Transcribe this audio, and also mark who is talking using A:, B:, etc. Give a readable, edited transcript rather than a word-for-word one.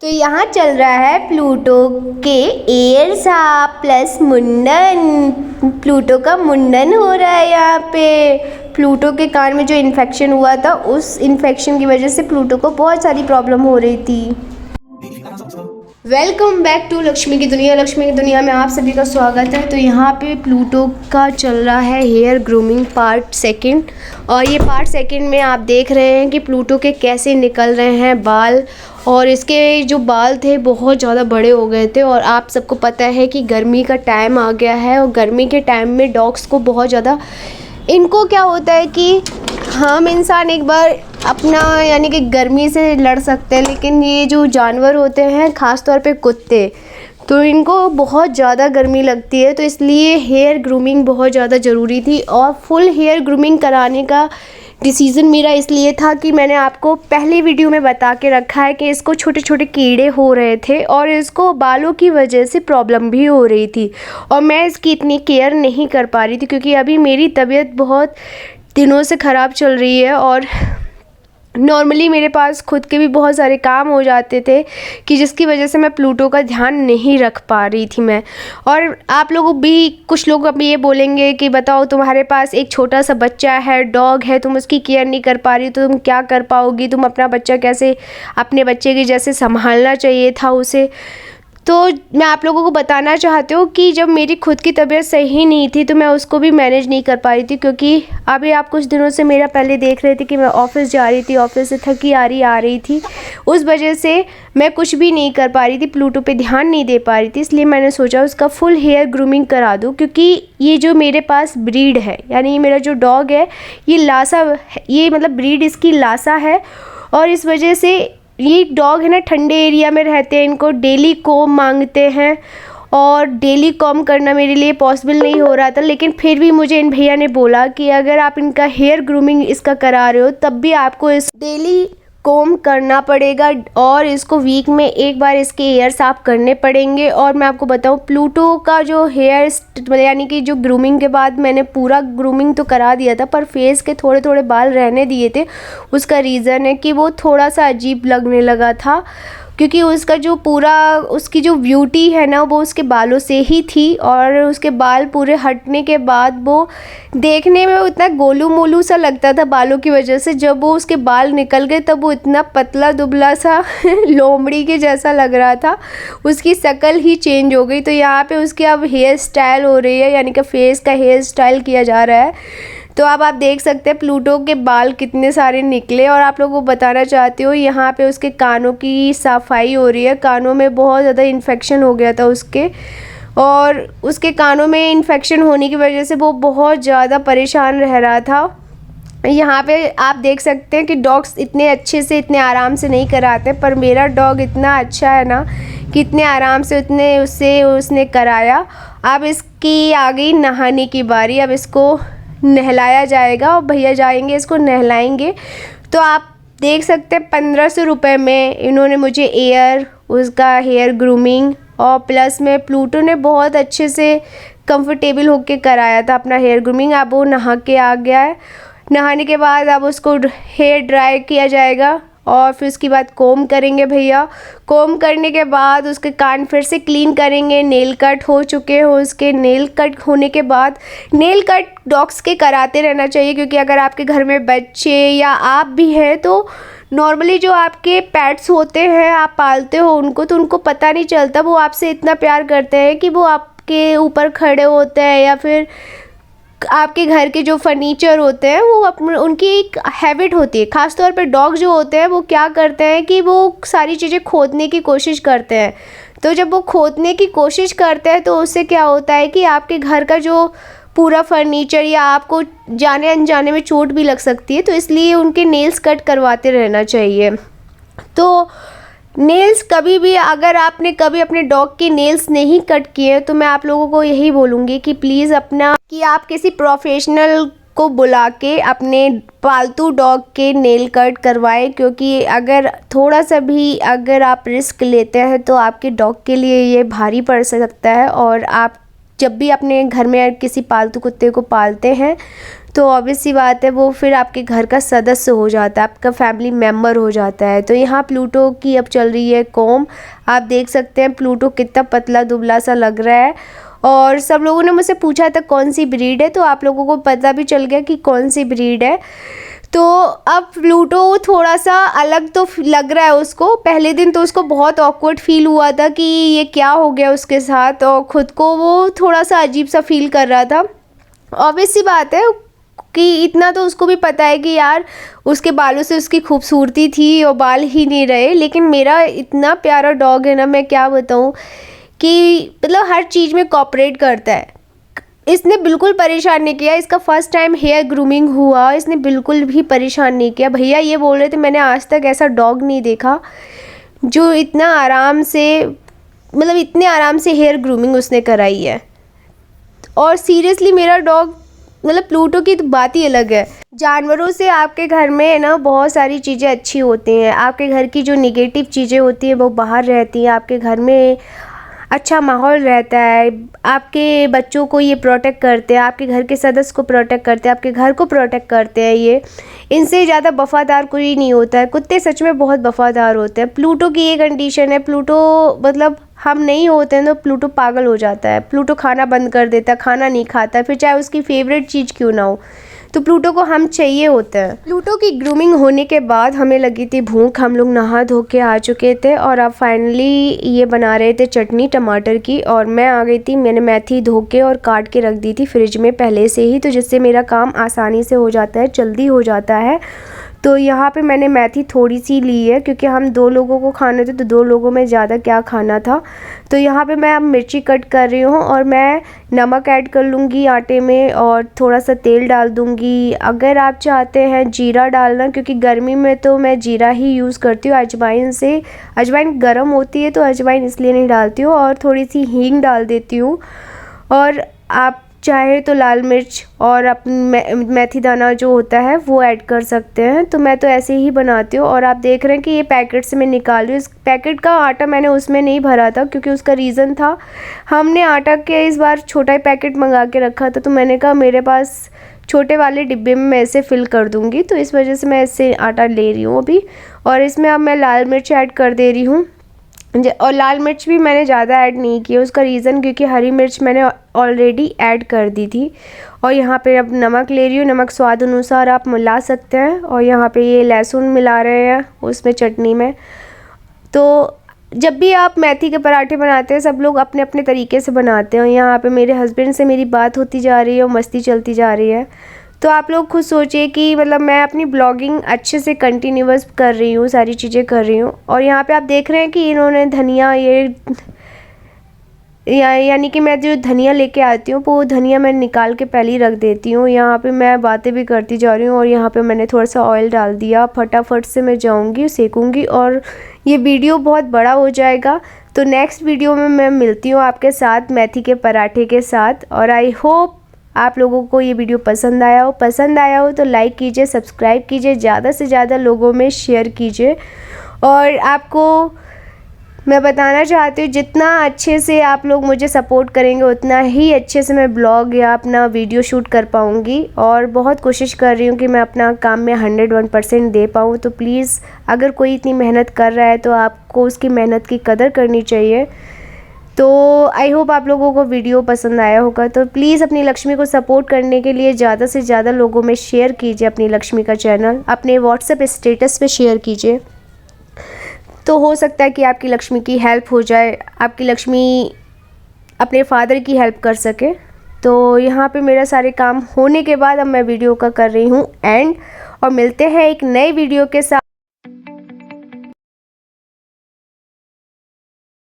A: तो यहाँ चल रहा है प्लूटो के एयरसा प्लस मुंडन। प्लूटो का मुंडन हो रहा है यहाँ पे। प्लूटो के कान में जो इन्फेक्शन हुआ था, उस इन्फेक्शन की वजह से प्लूटो को बहुत सारी प्रॉब्लम हो रही थी। वेलकम बैक टू लक्ष्मी की दुनिया। लक्ष्मी की दुनिया में आप सभी का स्वागत है। तो यहाँ पे प्लूटो का चल रहा है हेयर ग्रूमिंग पार्ट सेकंड, और ये पार्ट सेकंड में आप देख रहे हैं कि प्लूटो के कैसे निकल रहे हैं बाल। और इसके जो बाल थे बहुत ज़्यादा बड़े हो गए थे, और आप सबको पता है कि गर्मी का टाइम आ गया है, और गर्मी के टाइम में डॉग्स को बहुत ज़्यादा, इनको क्या होता है कि हम इंसान एक बार अपना यानी कि गर्मी से लड़ सकते हैं, लेकिन ये जो जानवर होते हैं ख़ास तौर पे कुत्ते, तो इनको बहुत ज़्यादा गर्मी लगती है। तो इसलिए हेयर ग्रूमिंग बहुत ज़्यादा ज़रूरी थी, और फुल हेयर ग्रूमिंग कराने का डिसीज़न मेरा इसलिए था कि मैंने आपको पहले वीडियो में बता के रखा है कि इसको छोटे छोटे कीड़े हो रहे थे, और इसको बालों की वजह से प्रॉब्लम भी हो रही थी, और मैं इसकी इतनी केयर नहीं कर पा रही थी क्योंकि अभी मेरी तबीयत बहुत दिनों से ख़राब चल रही है। और नॉर्मली मेरे पास खुद के भी बहुत सारे काम हो जाते थे कि जिसकी वजह से मैं प्लूटो का ध्यान नहीं रख पा रही थी मैं। और आप लोगों भी, कुछ लोग अभी ये बोलेंगे कि बताओ, तुम्हारे पास एक छोटा सा बच्चा है, डॉग है, तुम उसकी केयर नहीं कर पा रही, तो तुम क्या कर पाओगी? तुम अपना बच्चा कैसे अपने बच्चे के जैसे संभालना चाहिए था उसे। तो मैं आप लोगों को बताना चाहती हूँ कि जब मेरी खुद की तबीयत सही नहीं थी तो मैं उसको भी मैनेज नहीं कर पा रही थी, क्योंकि अभी आप कुछ दिनों से मेरा पहले देख रहे थे कि मैं ऑफ़िस जा रही थी, ऑफ़िस से थकी आ रही थी, उस वजह से मैं कुछ भी नहीं कर पा रही थी, प्लूटो पे ध्यान नहीं दे पा रही थी। इसलिए मैंने सोचा उसका फुल हेयर ग्रूमिंग करा दूँ, क्योंकि ये जो मेरे पास ब्रीड है, यानी मेरा जो डॉग है ये लासा, ये मतलब ब्रीड इसकी लासा है, और इस वजह से ये डॉग है ना ठंडे एरिया में रहते हैं, इनको डेली कॉम मांगते हैं, और डेली कॉम करना मेरे लिए पॉसिबल नहीं हो रहा था। लेकिन फिर भी मुझे इन भैया ने बोला कि अगर आप इनका हेयर ग्रूमिंग इसका करा रहे हो तब भी आपको इस डेली कॉम करना पड़ेगा, और इसको वीक में एक बार इसके हेयर साफ़ करने पड़ेंगे। और मैं आपको बताऊं, प्लूटो का जो हेयर यानी कि जो ग्रूमिंग के बाद मैंने पूरा ग्रूमिंग तो करा दिया था, पर फेस के थोड़े थोड़े बाल रहने दिए थे। उसका रीज़न है कि वो थोड़ा सा अजीब लगने लगा था, क्योंकि उसका जो पूरा, उसकी जो ब्यूटी है ना वो उसके बालों से ही थी, और उसके बाल पूरे हटने के बाद वो देखने में उतना गोलू मोलू सा लगता था बालों की वजह से। जब वो उसके बाल निकल गए तब वो इतना पतला दुबला सा लोमड़ी के जैसा लग रहा था, उसकी शक्ल ही चेंज हो गई। तो यहाँ पे उसकी अब हेयर स्टाइल हो रही है, यानी कि फेस का हेयर स्टाइल किया जा रहा है। तो अब आप देख सकते हैं प्लूटो के बाल कितने सारे निकले। और आप लोगों को बताना चाहती हूँ, यहाँ पे उसके कानों की सफाई हो रही है। कानों में बहुत ज़्यादा इन्फेक्शन हो गया था उसके, और उसके कानों में इन्फेक्शन होने की वजह से वो बहुत ज़्यादा परेशान रह रहा था। यहाँ पे आप देख सकते हैं कि डॉग्स इतने अच्छे से, इतने आराम से नहीं कराते, पर मेरा डॉग इतना अच्छा है ना कि इतने आराम से उसने कराया। अब इसकी आ गई नहाने की बारी, अब इसको नहलाया जाएगा, और भैया जाएंगे इसको नहलाएंगे। तो आप देख सकते हैं 1500 रुपये में इन्होंने मुझे उसका हेयर ग्रूमिंग, और प्लस में प्लूटो ने बहुत अच्छे से कंफर्टेबल होके कराया था अपना हेयर ग्रूमिंग। अब वो नहा के आ गया है। नहाने के बाद अब उसको हेयर ड्राई किया जाएगा, और फिर उसके बाद कोम करेंगे भैया। कोम करने के बाद उसके कान फिर से क्लीन करेंगे। नेल कट हो चुके हो उसके, नेल कट होने के बाद, नेल कट डॉग्स के कराते रहना चाहिए, क्योंकि अगर आपके घर में बच्चे या आप भी हैं तो नॉर्मली जो आपके पेट्स होते हैं, आप पालते हो उनको, तो उनको पता नहीं चलता, वो आपसे इतना प्यार करते हैं कि वो आपके ऊपर खड़े होते हैं, या फिर आपके घर के जो फर्नीचर होते हैं वो उनकी एक हैबिट होती है। ख़ास तौर पे डॉग जो होते हैं वो क्या करते हैं कि वो सारी चीज़ें खोदने की कोशिश करते हैं। तो जब वो खोदने की कोशिश करते हैं तो उससे क्या होता है कि आपके घर का जो पूरा फर्नीचर, या आपको जाने अनजाने में चोट भी लग सकती है। तो इसलिए उनके नेल्स कट करवाते रहना चाहिए। तो नेल्स कभी भी, अगर आपने कभी अपने डॉग के नेल्स नहीं कट किए, तो मैं आप लोगों को यही बोलूँगी कि प्लीज़ आप किसी प्रोफेशनल को बुला के अपने पालतू डॉग के नेल कट करवाएं, क्योंकि अगर थोड़ा सा भी अगर आप रिस्क लेते हैं तो आपके डॉग के लिए ये भारी पड़ सकता है। और आप जब भी अपने घर में किसी पालतू कुत्ते को पालते हैं तो ऑब्वियस सी बात है वो फिर आपके घर का सदस्य हो जाता है, आपका फैमिली मेम्बर हो जाता है। तो यहाँ प्लूटो की अब चल रही है कॉम। आप देख सकते हैं प्लूटो कितना पतला दुबला सा लग रहा है। और सब लोगों ने मुझसे पूछा था कौन सी ब्रीड है, तो आप लोगों को पता भी चल गया कि कौन सी ब्रीड है। तो अब प्लूटो थोड़ा सा अलग तो लग रहा है उसको। पहले दिन तो उसको बहुत ऑकवर्ड फील हुआ था कि ये क्या हो गया उसके साथ, और ख़ुद को वो थोड़ा सा अजीब सा फील कर रहा था। ऑब्वियस सी बात है कि इतना तो उसको भी पता है कि यार उसके बालों से उसकी खूबसूरती थी और बाल ही नहीं रहे। लेकिन मेरा इतना प्यारा डॉग है ना, मैं क्या बताऊँ कि मतलब हर चीज़ में कोऑपरेट करता है। इसने बिल्कुल परेशान नहीं किया। इसका फर्स्ट टाइम हेयर ग्रूमिंग हुआ, इसने बिल्कुल भी परेशान नहीं किया। भैया ये बोल रहे थे मैंने आज तक ऐसा डॉग नहीं देखा जो इतना आराम से, मतलब इतने आराम से हेयर ग्रूमिंग उसने कराई है। और सीरियसली मेरा डॉग मतलब प्लूटो की तो बात ही अलग है। जानवरों से आपके घर में ना बहुत सारी चीज़ें अच्छी होती हैं। आपके घर की जो नेगेटिव चीज़ें होती हैं वो बाहर रहती हैं। आपके घर में अच्छा माहौल रहता है। आपके बच्चों को ये प्रोटेक्ट करते हैं, आपके घर के सदस्य को प्रोटेक्ट करते हैं, आपके घर को प्रोटेक्ट करते हैं। ये इनसे ज़्यादा वफ़ादार कोई नहीं होता है। कुत्ते सच में बहुत वफ़ादार होते हैं। प्लूटो की ये कंडीशन है, प्लूटो मतलब हम नहीं होते हैं तो प्लूटो पागल हो जाता है। प्लूटो खाना बंद कर देता है, खाना नहीं खाता, फिर चाहे उसकी फेवरेट चीज़ क्यों ना हो। तो प्लूटो को हम चाहिए होता है। प्लूटो की ग्रूमिंग होने के बाद हमें लगी थी भूख, हम लोग नहा धो के आ चुके थे और अब फाइनली ये बना रहे थे चटनी टमाटर की। और मैं आ गई थी, मैंने मेथी धो के और काट के रख दी थी फ्रिज में पहले से ही, तो जिससे मेरा काम आसानी से हो जाता है, जल्दी हो जाता है। तो यहाँ पे मैंने मेथी थोड़ी सी ली है क्योंकि हम 2 लोगों को खाने थे, तो 2 लोगों में ज़्यादा क्या खाना था। तो यहाँ पे मैं अब मिर्ची कट कर रही हूँ और मैं नमक ऐड कर लूँगी आटे में और थोड़ा सा तेल डाल दूँगी। अगर आप चाहते हैं जीरा डालना, क्योंकि गर्मी में तो मैं जीरा ही यूज़ करती हूँ अजवाइन से। अजवाइन गर्म होती है तो अजवाइन इसलिए नहीं डालती हूँ, और थोड़ी सी हींग डाल देती हूँ। और आप चाहे तो लाल मिर्च और अपनी मेथी दाना जो होता है वो ऐड कर सकते हैं। तो मैं तो ऐसे ही बनाती हूँ। और आप देख रहे हैं कि ये पैकेट से मैं निकाल रही हूँ। इस पैकेट का आटा मैंने उसमें नहीं भरा था क्योंकि उसका रीज़न था, हमने आटा के इस बार छोटा ही पैकेट मंगा के रखा था। तो मैंने कहा मेरे पास छोटे वाले डिब्बे में मैं इसे फ़िल कर दूँगी, तो इस वजह से मैं इससे आटा ले रही हूँ अभी। और इसमें अब मैं लाल मिर्च ऐड कर दे रही हूँ। और लाल मिर्च भी मैंने ज़्यादा ऐड नहीं की, उसका रीज़न क्योंकि हरी मिर्च मैंने ऑलरेडी ऐड कर दी थी। और यहाँ पे अब नमक ले रही हूँ, नमक स्वाद अनुसार आप मिला सकते हैं। और यहाँ पे ये लहसुन मिला रहे हैं उसमें चटनी में। तो जब भी आप मेथी के पराठे बनाते हैं सब लोग अपने अपने तरीके से बनाते हैं। और यहाँ पे मेरे हस्बैंड से मेरी बात होती जा रही है और मस्ती चलती जा रही है। तो आप लोग खुद सोचिए कि मतलब मैं अपनी ब्लॉगिंग अच्छे से कंटिन्यूअस कर रही हूँ, सारी चीज़ें कर रही हूँ। और यहाँ पे आप देख रहे हैं कि इन्होंने धनिया यानी कि मैं जो धनिया लेके आती हूँ वो धनिया मैं निकाल के पहले ही रख देती हूँ। यहाँ पे मैं बातें भी करती जा रही हूँ और यहाँ पे मैंने थोड़ा सा ऑयल डाल दिया। फटाफट से मैं जाऊँगी सेकूँगी और ये वीडियो बहुत बड़ा हो जाएगा। तो नेक्स्ट वीडियो में मैं मिलती हूँ आपके साथ मेथी के पराठे के साथ। और आई होप आप लोगों को ये वीडियो पसंद आया हो तो लाइक कीजिए, सब्सक्राइब कीजिए, ज़्यादा से ज़्यादा लोगों में शेयर कीजिए। और आपको मैं बताना चाहती हूँ जितना अच्छे से आप लोग मुझे सपोर्ट करेंगे उतना ही अच्छे से मैं ब्लॉग या अपना वीडियो शूट कर पाऊँगी। और बहुत कोशिश कर रही हूँ कि मैं अपना काम में 101% दे पाऊँ। तो प्लीज़ अगर कोई इतनी मेहनत कर रहा है तो आपको उसकी मेहनत की कदर करनी चाहिए। तो आई होप आप लोगों को वीडियो पसंद आया होगा। तो प्लीज़ अपनी लक्ष्मी को सपोर्ट करने के लिए ज़्यादा से ज़्यादा लोगों में शेयर कीजिए अपनी लक्ष्मी का चैनल, अपने व्हाट्सएप स्टेटस पे शेयर कीजिए। तो हो सकता है कि आपकी लक्ष्मी की हेल्प हो जाए, आपकी लक्ष्मी अपने फादर की हेल्प कर सके। तो यहाँ पे मेरा सारे काम होने के बाद अब मैं वीडियो का कर रही हूँ एंड, और मिलते हैं एक नए वीडियो के साथ।